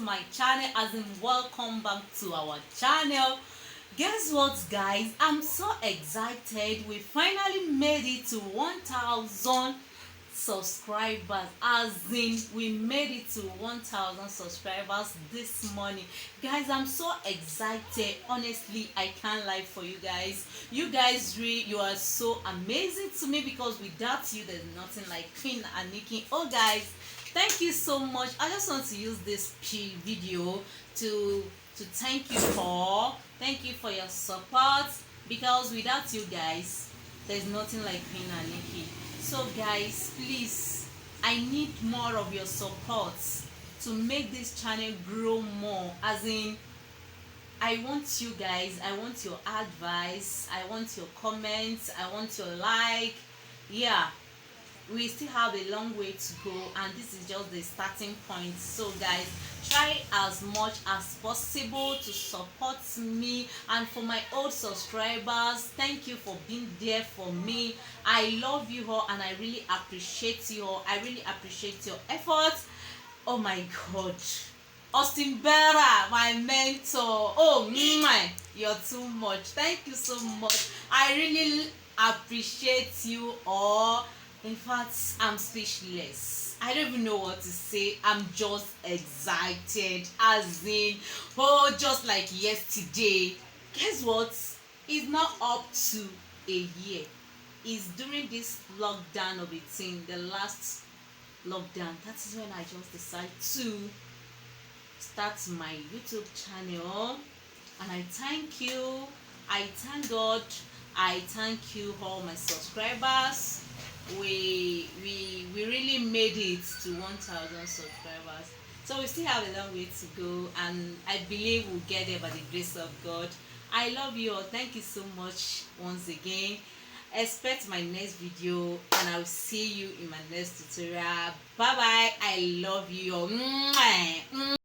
my channel, as in welcome back to our channel. Guess what, guys? I'm so excited. We finally made it to 1000 subscribers, as in we made it to 1000 subscribers this morning. Guys, I'm so excited. Honestly, I can't lie for you guys. You are so amazing to me, because without you there's nothing like Queen Aniki. Oh guys, thank you so much. I just want to use this video to thank you for your support, because without you guys there's nothing like Queen Aniki. So guys, please, I need more of your support to make this channel grow more. As in, I want you guys, I want your advice, I want your comments, I want your like. Yeah, we still have a long way to go, and this is just the starting point. So guys, try as much as possible to support me. And for my old subscribers, thank you for being there for me. I love you all, and I really appreciate you all. I really appreciate your efforts. Oh my god, Austin Bera, my mentor. Oh my, you're too much. Thank you so much. I really appreciate you all. In fact, I'm speechless. I don't even know what to say. I'm just excited. As in, oh, just like yesterday. Guess what? It's not up to a year. It's during this lockdown of 18, the last lockdown. That is when I just decided to start my YouTube channel. And I thank you. I thank God. I thank you all my subscribers. We really made it to 1000 subscribers. So we still have a long way to go, and I believe we'll get there by the grace of God. I love you all. Thank you so much once again. Expect my next video, and I'll see you in my next tutorial. Bye bye. I love you all.